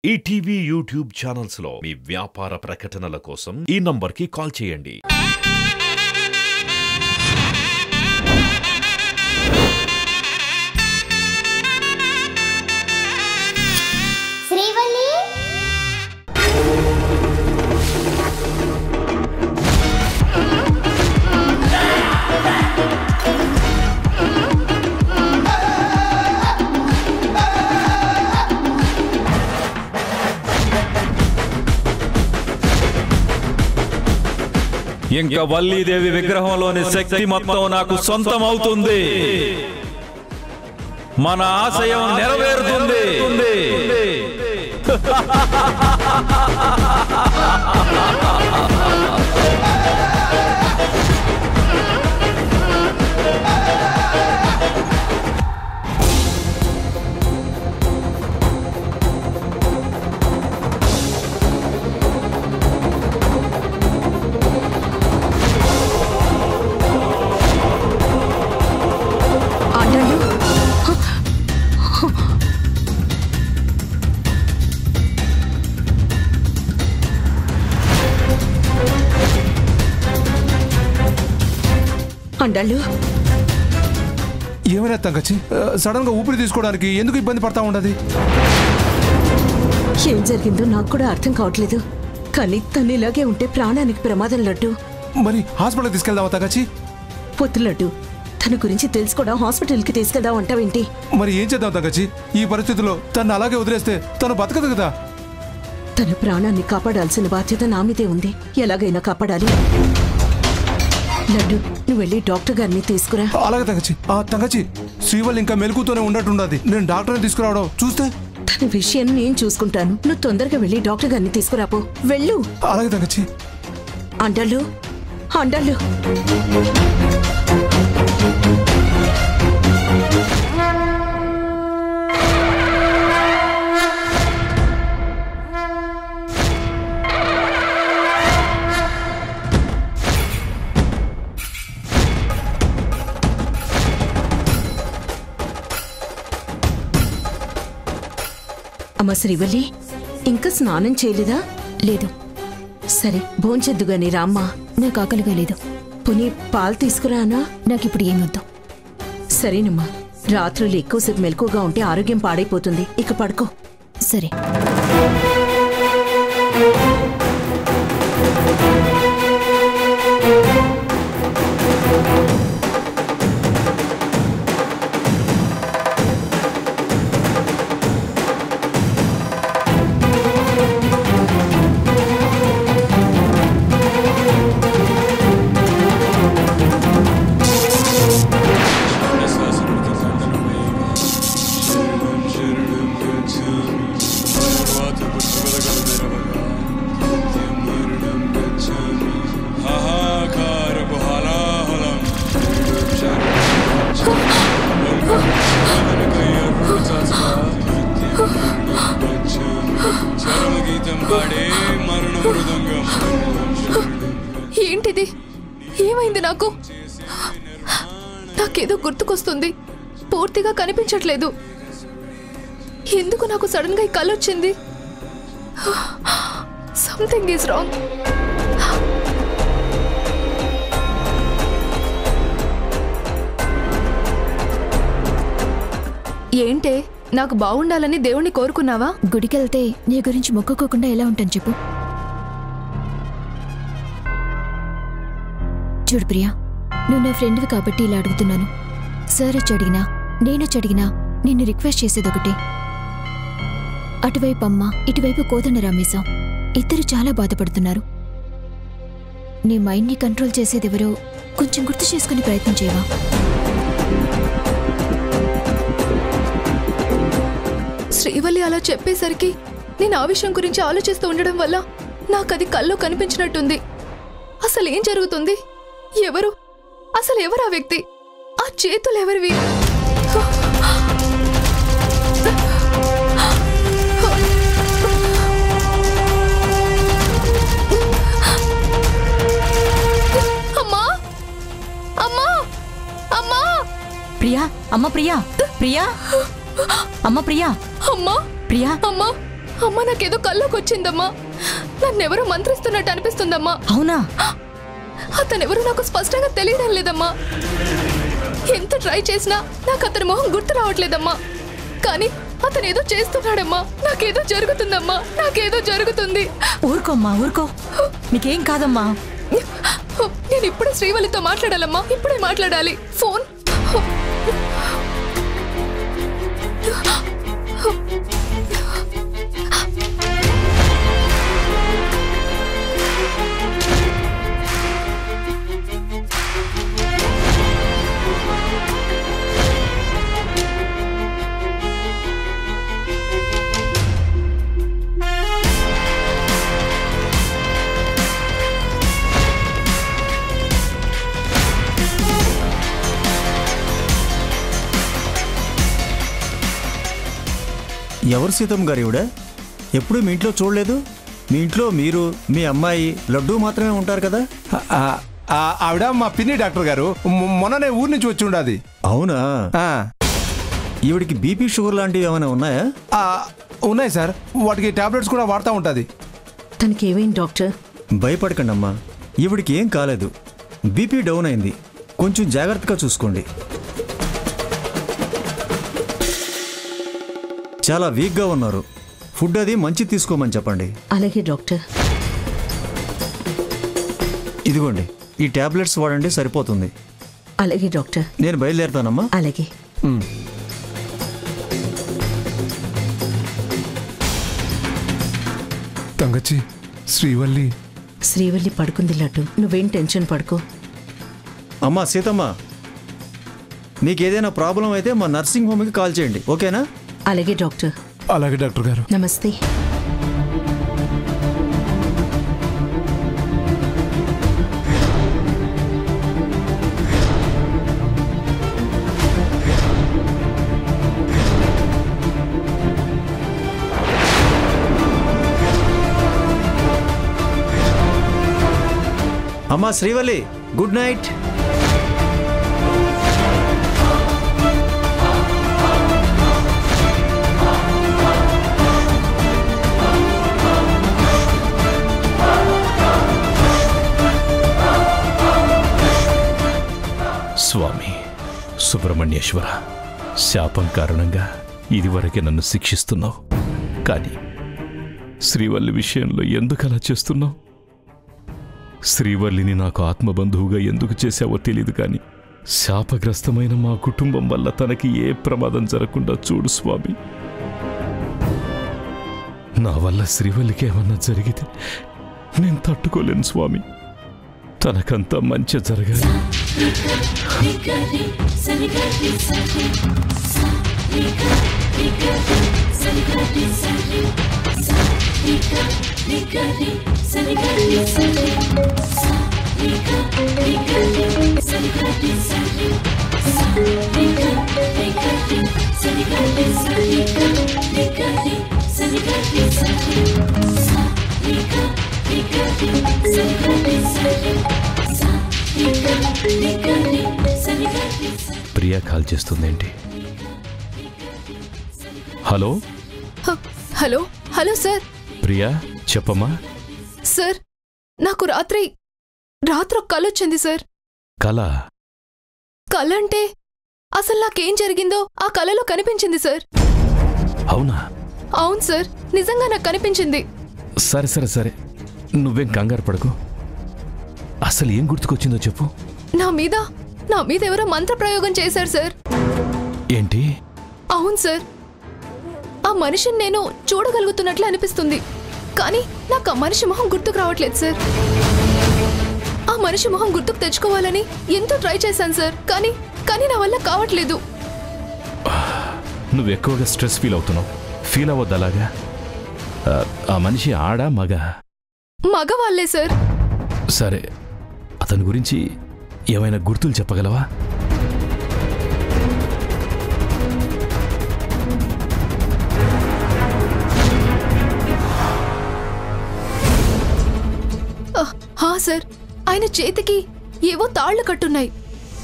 ETV YouTube channels లో మీ వ్యాపార ప్రకటనల కోసం ఈ నంబర్కి కాల్ చేయండి. ఇంకా వల్లీదేవి విగ్రహంలోని శక్తి మొత్తం నాకు సొంతం అవుతుంది. మన ఆశయం నెరవేరుతుంది. అండాళ్ళు ఏమైనా తంగచ్చి సడన్ గా ఊపిరి తీసుకోవడానికి ఎందుకు ఇబ్బంది పడతా ఉండదు? ఏం జరిగిందో నాకు కూడా అర్థం కావట్లేదు. కానీ తను ఇలాగే ఉంటే ప్రాణానికి ప్రమాదం లడ్డు. మరి హాస్పిటల్ తీసుకెళ్దామా తంగచ్చి? పొత్తు లడ్డు, తన గురించి తెలుసుకోవడం హాస్పిటల్కి తీసుకెళ్దాం అంటావేంటి? మరి ఏం చేద్దాం తంగచ్చి? ఈ పరిస్థితుల్లో తను అలాగే వదిలేస్తే తను బతకదు కదా. తన ప్రాణాన్ని కాపాడాల్సిన బాధ్యత నా మీదే ఉంది. ఎలాగైనా కాపాడాలి. లడ్డు, నువ్వు వెళ్ళి డాక్టర్ గారిని తీసుకురా. అలాగే తంగచ్చి. తంగచ్చి, శ్రీవల్లి ఇంకా మెలకుతోనే ఉన్నట్టుండది. నేను డాక్టర్ని తీసుకురావడం చూస్తే తన విషయం నేను చూసుకుంటాను. నువ్వు తొందరగా వెళ్ళి డాక్టర్ గారిని తీసుకురాపో. వెళ్ళు. అలాగే తంగచ్చి. అండాళ్ళు, అండాళ్ళు, అమ్మ శ్రీవల్లి, ఇంకా స్నానం చేయలేదా? లేదు. సరే, భోంచెద్దుగాని రామ్మా. నాకు ఆకలిగా లేదు. పుని పాలు తీసుకురానా? నాకిప్పుడు ఏమొద్దు. సరేనమ్మా. రాత్రులు ఎక్కువసేపు మెలకుగా ఉంటే ఆరోగ్యం పాడైపోతుంది. ఇక పడుకో. సరే. ఏంటిది? ఏమైంది నాకు? నాకేదో గుర్తుకొస్తుంది, పూర్తిగా కనిపించట్లేదు. ఎందుకు నాకు సడన్ గా ఈ కళ్ళు వచ్చింది? Something is wrong. ఏంటే, నాకు బాగుండాలని దేవుణ్ణి కోరుకున్నావా? గుడికెళ్తే నీ గురించి మొక్కుకోకుండా ఎలా ఉంటాను చెప్పు. చూడు ప్రియా, నువ్వు నా ఫ్రెండ్వి కాబట్టి ఇలా అడుగుతున్నాను. సార్ వచ్చి అడిగినా, నేనొచ్చి అడిగినా నిన్ను రిక్వెస్ట్ చేసేది ఒకటే. అటువైపు అమ్మ, ఇటువైపు కోదండ రామేశం, ఇద్దరు చాలా బాధపడుతున్నారు. నీ మైండ్ని కంట్రోల్ చేసేదెవరో కొంచెం గుర్తు చేసుకునే ప్రయత్నం చేయవా? శ్రీవల్లి అలా చెప్పేసరికి నేను ఆ విషయం గురించి ఆలోచిస్తూ ఉండడం వల్ల నాకు అది కల్లో కనిపించినట్టుంది. అసలు ఏం జరుగుతుంది? ఎవరు? అసలు ఎవరు ఆ వ్యక్తి? ఆ చేతులు ఎవరివి? అమ్మా, అమ్మా, అమ్మా, ప్రియా, అమ్మ ప్రియా, ప్రియా, అమ్మ ప్రియా, అమ్మా, ప్రియా, అమ్మా, అమ్మా నాకేదో కల్లోకి వచ్చిందమ్మా. నన్నెవరో మంత్రిస్తున్నట్టు అనిపిస్తుందమ్మా. అవునా? అతనెవరో నాకు స్పష్టంగా తెలియడం లేదమ్మా. ఎంత ట్రై చేసినా నాకు అతని మొహం గుర్తు రావట్లేదమ్మా. కానీ అతను ఏదో చేస్తున్నాడమ్మా. నాకేదో జరుగుతుందమ్మా. నాకేదో జరుగుతుంది. ఊరుకోమ్మా, ఊరుకో. నీకేం కాదమ్మా. నేను ఇప్పుడే శ్రీవల్లితో మాట్లాడాలమ్మా. ఇప్పుడే మాట్లాడాలి. ఫోన్. ఎవరు సీతమ్మ గారు ఇవిడ? ఎప్పుడు మీ ఇంట్లో చూడలేదు. మీ ఇంట్లో మీరు, మీ అమ్మాయి లడ్డూ మాత్రమే ఉంటారు కదా? ఆవిడ మా పిన్ని డాక్టర్ గారు. మొన్ననే ఊరి నుంచి వచ్చి ఉండాది. అవునా? ఈవిడికి బీపీ, షుగర్ లాంటివి ఏమైనా ఉన్నాయా? ఉన్నాయి సార్. వాటికి టాబ్లెట్స్ కూడా వాడుతూ ఉంటుంది. తనకి ఏమైంది డాక్టర్? భయపడకండి అమ్మా, ఈవిడికి ఏం కాలేదు. బీపీ డౌన్ అయింది. కొంచెం జాగ్రత్తగా చూసుకోండి. చాలా వీక్గా ఉన్నారు. ఫుడ్ అది మంచి తీసుకోమని చెప్పండి. అలాగే డాక్టర్. ఇదిగోండి, ఈ టాబ్లెట్స్ వాడండి, సరిపోతుంది. అలాగే డాక్టర్. నేను బయలుదేరుతానమ్మా. అలాగే. తంగచ్చి, శ్రీవల్లి పడుకుంది లడ్డు. నువ్వేం టెన్షన్ పడుకో. అమ్మా సీతమ్మ, మీకు ఏదైనా ప్రాబ్లం అయితే మా నర్సింగ్ హోమ్కి కాల్ చేయండి, ఓకేనా? అలాగే డాక్టర్. అలాగే డాక్టర్ గారు. నమస్తే. అమ్మా శ్రీవల్లి, గుడ్ నైట్. స్వామి సుబ్రహ్మణ్యేశ్వర, శాపం కారణంగా ఇదివరకే నన్ను శిక్షిస్తున్నావు. కానీ శ్రీవల్లి విషయంలో ఎందుకు అలా చేస్తున్నావు? శ్రీవల్లిని నాకు ఆత్మబంధువుగా ఎందుకు చేశావో తెలియదు, కానీ శాపగ్రస్తమైన మా కుటుంబం వల్ల తనకి ఏ ప్రమాదం జరగకుండా చూడు స్వామి. నా వల్ల శ్రీవల్లికి ఏమన్నా జరిగితే నేను తట్టుకోలేను స్వామి. తనకంతా మంచి జరగాలి. ప్రియా కాల్ చేస్తుందేంటి? Hello hello hello sir. Priya చెప్పమ్మా. సార్, నాకు రాత్రి ఒక కల వచ్చింది సార్. కళ? కల అంటే అసలు నాకేం జరిగిందో ఆ కలలో కనిపించింది సార్. అవునా? అవును సార్, నిజంగా నాకు కనిపించింది. సరే సరే సరే, నువ్వేం కంగారు పడకు. అసలు ఏం గుర్తుకొచ్చిందో చెప్పు. నా మీద ఎవరో మంత్ర ప్రయోగం చేశారు సార్. ఏంటి? అవును సార్, ఆ మనిషిని నేను చూడగలుగుతున్నట్లు అనిపిస్తుంది. కానీ నాకు ఆ మనిషి మొహం గుర్తుకు రావట్లేదు సార్. ఆ మనిషి మొహం గుర్తుకు తెచ్చుకోవాలని ఎంతో ట్రై చేశాను సార్. కానీ నా వల్ల కావట్లేదు. నువ్వు ఎక్కువగా స్ట్రెస్ ఫీల్ అవుతున్నావు. ఫీల్ అవ్వద్దు అలాగా. ఆ మనిషి ఆడా మగ? మగవాళ్లే సార్. సరే, అతని గురించి ఏమైనా గుర్తులు చెప్పగలవా? హా సార్, ఆయన చేతికి ఏవో తాళ్లు కట్టున్నాయి.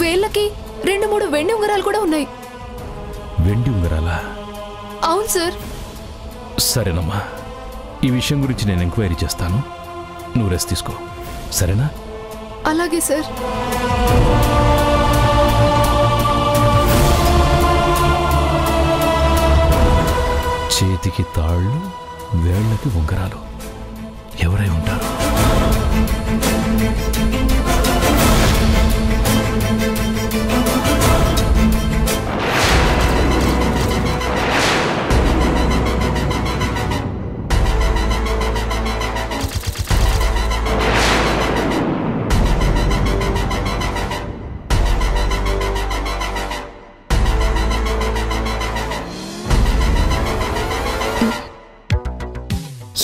వేళ్ళకి 2-3 వెండి ఉంగరాలు కూడా ఉన్నాయి. వెండి ఉంగరాలా? అవును సార్. సరేనమ్మా, ఈ విషయం గురించి నేను ఎంక్వైరీ చేస్తాను, నువ్వు రెస్ట్ తీసుకో, సరేనా? అలాగే సార్. చేతికి తాళ్ళు, వేళ్ళకి ఉంగరాలు, ఎవరై ఉంటారు?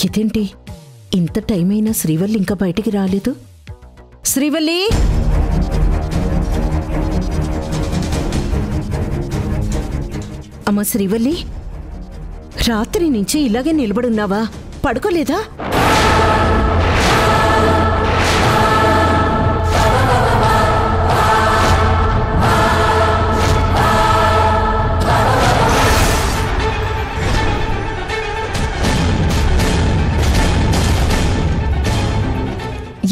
ఇదేంటి ఇంత టైం అయినా శ్రీవల్లి ఇంకా బయటికి రాలేదు? శ్రీవల్లి, అమ్మ శ్రీవల్లి, రాత్రి నుంచి ఇలాగే నిలబడున్నావా? పడుకోలేదా?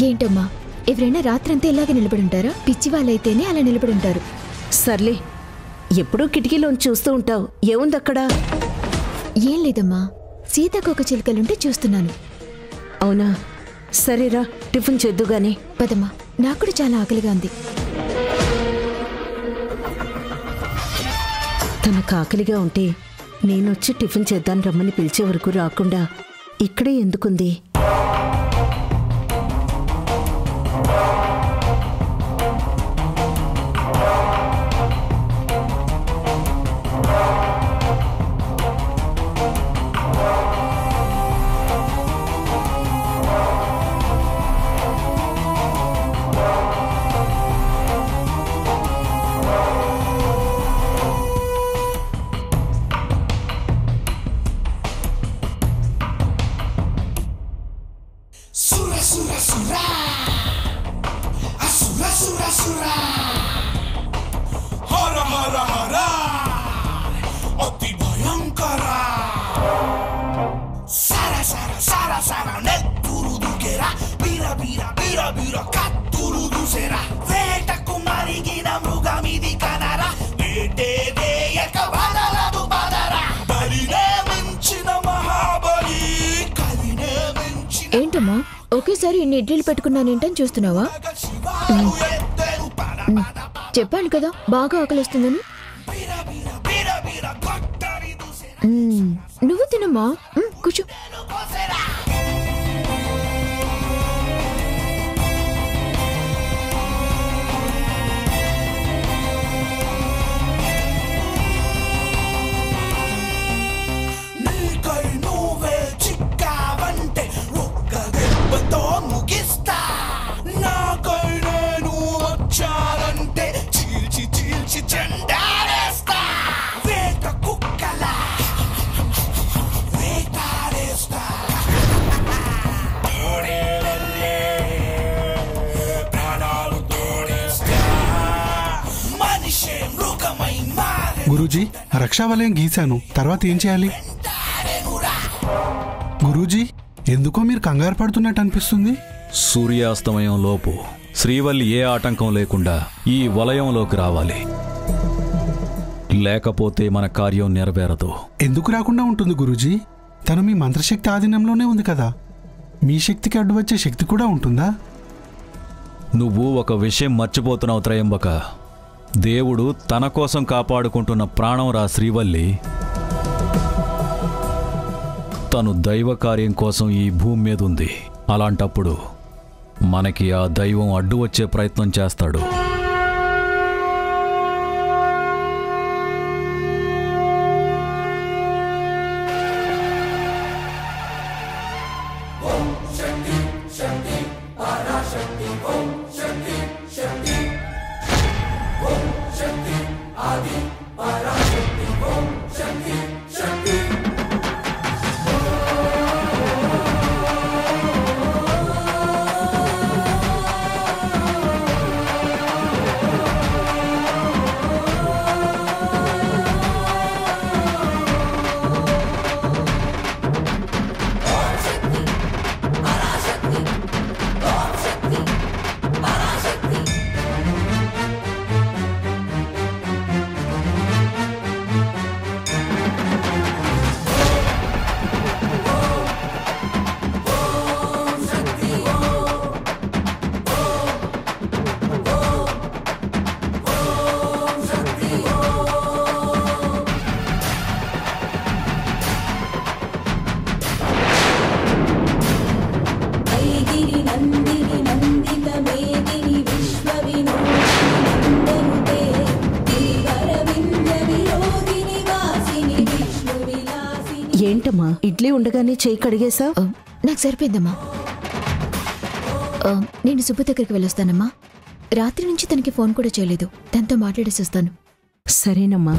ఏంటమ్మా, ఎవరైనా రాత్రంతా ఇలాగే నిలబడి ఉంటారా? పిచ్చి వాళ్ళైతేనే అలా నిలబడి ఉంటారు. సర్లే, ఎప్పుడూ కిటికీలోంచి చూస్తూ ఉంటావు, ఏముందక్కడ? ఏం లేదమ్మా, సీతాకోక చిలుకలుంటే చూస్తున్నాను. అవునా, సరేరా, టిఫిన్ చేద్దుగానే. పదమ్మా, నాకు కూడా చాలా ఆకలిగా ఉంది. తనకు ఆకలిగా ఉంటే నేనొచ్చి టిఫిన్ చేద్దాను రమ్మని పిలిచే వరకు రాకుండా ఇక్కడే ఎందుకుంది? ఏంటమ్మా, ఒకేసారి ఇన్ని ఇడ్లీలు పెట్టుకున్నానేంటని చూస్తున్నావా? చెప్పాను కదా బాగా ఆకలి వస్తుందని. నువ్వు తినమ్మా, కూర్చో. గురూజీ, రక్షావలయం గీశాను, తర్వాత ఏం చేయాలి? గురూజీ, ఎందుకో మీరు కంగారు పడుతున్నట్టు అనిపిస్తుంది. సూర్యాస్తమయం లోపు శ్రీవల్లి ఏ ఆటంకం లేకుండా ఈ వలయంలోకి రావాలి, లేకపోతే మన కార్యం నెరవేరదు. ఎందుకు రాకుండా ఉంటుంది గురూజీ? తను మీ మంత్రశక్తి ఆధీనంలోనే ఉంది కదా, మీ శక్తికి అడ్డు వచ్చే శక్తి కూడా ఉంటుందా? నువ్వు ఒక విషయం మర్చిపోతున్నావు త్రయంబక. దేవుడు తన కోసం కాపాడుకుంటున్న ప్రాణం రా శ్రీవల్లి. తను దైవ కార్యం కోసం ఈ భూమి మీద ఉంది. అలాంటప్పుడు మనకి ఆ దైవం అడ్డు వచ్చే ప్రయత్నం చేస్తాడు. ఉండగానే చేయి కడిగేశావు? నాకు సరిపోయిందమ్మా. నేను సుబ్బు దగ్గరికి వెళ్ళొస్తానమ్మా. రాత్రి నుంచి తనకి ఫోన్ కూడా చేయలేదు. తనతో మాట్లాడేసి వస్తాను. సరేనమ్మా.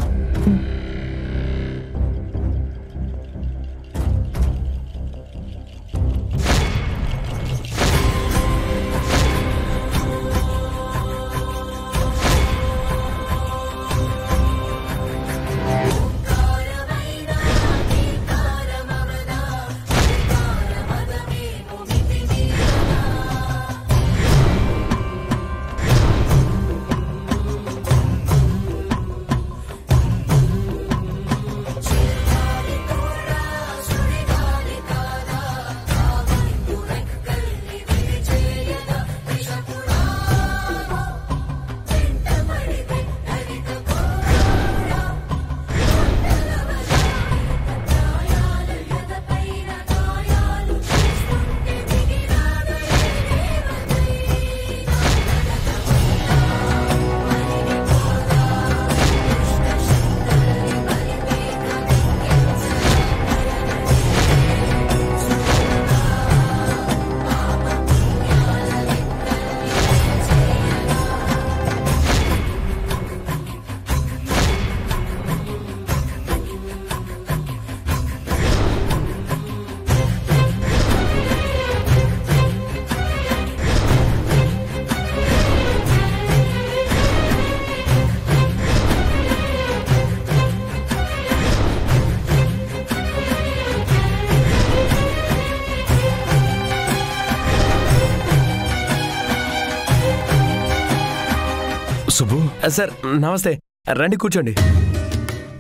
సుబ్బు సార్ నమస్తే, రండి కూర్చోండి.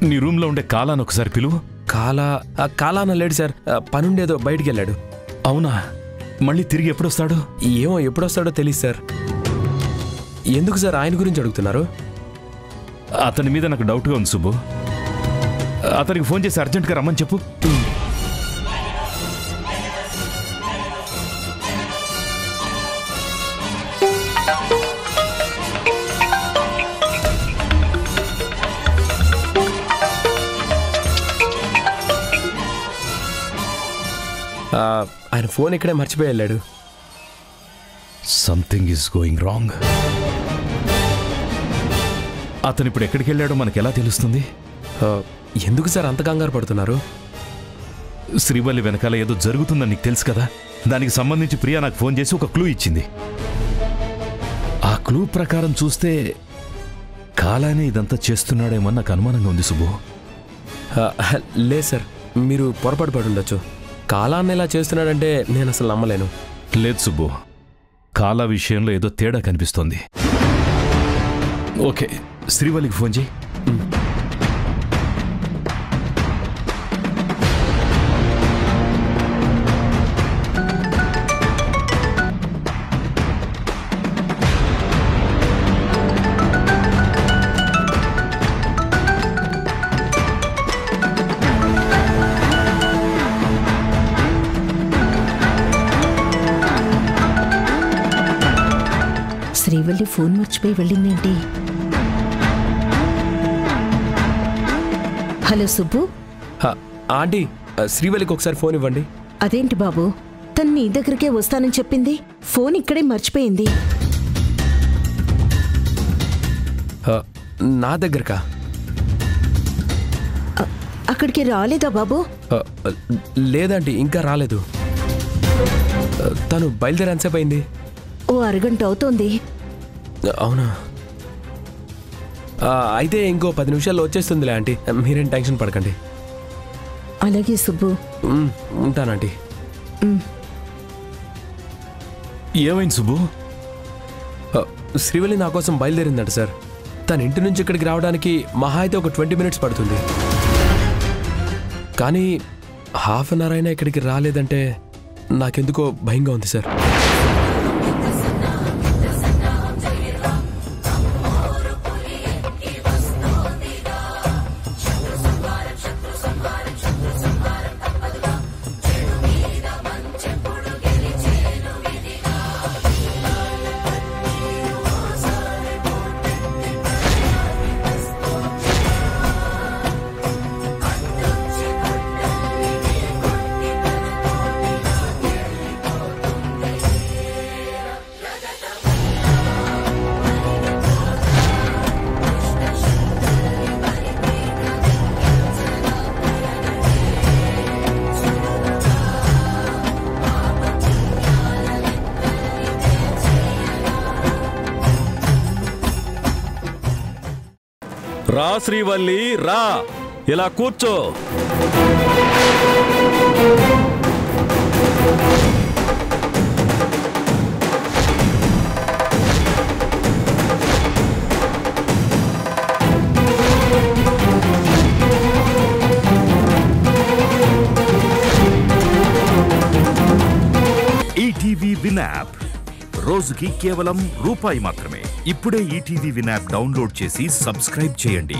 నీ రూమ్లో ఉండే కాలాను ఒకసారి పిలువు. కాలాన లేడు సార్, పనుండేదో బయటికి వెళ్ళాడు. అవునా? మళ్ళీ తిరిగి ఎప్పుడొస్తాడు? ఏమో ఎప్పుడొస్తాడో తెలియదు సార్. ఎందుకు సార్ ఆయన గురించి అడుగుతున్నారు? అతని మీద నాకు డౌట్గా ఉంది సుబ్బు. అతనికి ఫోన్ చేసి అర్జెంట్గా రమ్మని చెప్పు. ఆయన ఫోన్ ఇక్కడే మర్చిపోయి వెళ్ళాడు. Something is going wrong. అతను ఇప్పుడు ఎక్కడికి వెళ్ళాడో మనకు ఎలా తెలుస్తుంది? ఎందుకు సార్ అంత కంగారు పడుతున్నారు? శ్రీవల్లి వెనకాల ఏదో జరుగుతుందని నీకు తెలుసు కదా. దానికి సంబంధించి ప్రియా నాకు ఫోన్ చేసి ఒక క్లూ ఇచ్చింది. ఆ క్లూ ప్రకారం చూస్తే కాలానే ఇదంతా చేస్తున్నాడేమో నాకు అనుమానంగా ఉంది సుబ్బు. లేదు సార్, మీరు పొరపాటు పడి ఉండొచ్చు. కాలాన్ని ఇలా చేస్తున్నాడంటే నేను అసలు నమ్మలేను. లేదు సుబ్బు, కాలా విషయంలో ఏదో తేడా కనిపిస్తోంది. ఓకే, శ్రీవల్లికి ఫోన్ చేయి. శ్రీవల్లి ఫోన్ మర్చిపోయి వెళ్ళిందేంటి? హలో సుబ్బు. ఆంటీ, శ్రీవల్లికి ఒకసారి ఫోన్ ఇవ్వండి. అదేంటి బాబు, తను నీ దగ్గరికే వస్తానని చెప్పింది, ఫోన్ ఇక్కడే మర్చిపోయింది. నా దగ్గరకా? అక్కడికి రాలేదా బాబు? లేదండి, ఇంకా రాలేదు. తను బయలుదేరి ఎంతసేపు అయింది? ఓ అరగంట అవుతోంది. అవునా? అయితే ఇంకో 10 నిమిషాల్లో వచ్చేస్తుందిలే ఆంటీ, మీరేం టెన్షన్ పడకండి. అలాగే సుబ్బు. ఉంటానంటీ. ఏమైంది సుబ్బు? శ్రీవల్లి నా కోసం బయలుదేరిందంట సార్. తన ఇంటి నుంచి ఇక్కడికి రావడానికి మహా అయితే ఒక 20 మినిట్స్ పడుతుంది. కానీ హాఫ్ అన్ అవర్ అయినా ఇక్కడికి రాలేదంటే నాకెందుకో భయంగా ఉంది సార్. రా శ్రీవల్లి రా, ఇలా కూర్చో. ఈటీవీ విన్ యాప్ రోజుకి కేవలం రూపాయి మాత్రమే. ఇప్పుడే ఈటీవీ విన్ యాప్ డౌన్లోడ్ చేసి సబ్స్క్రైబ్ చేయండి.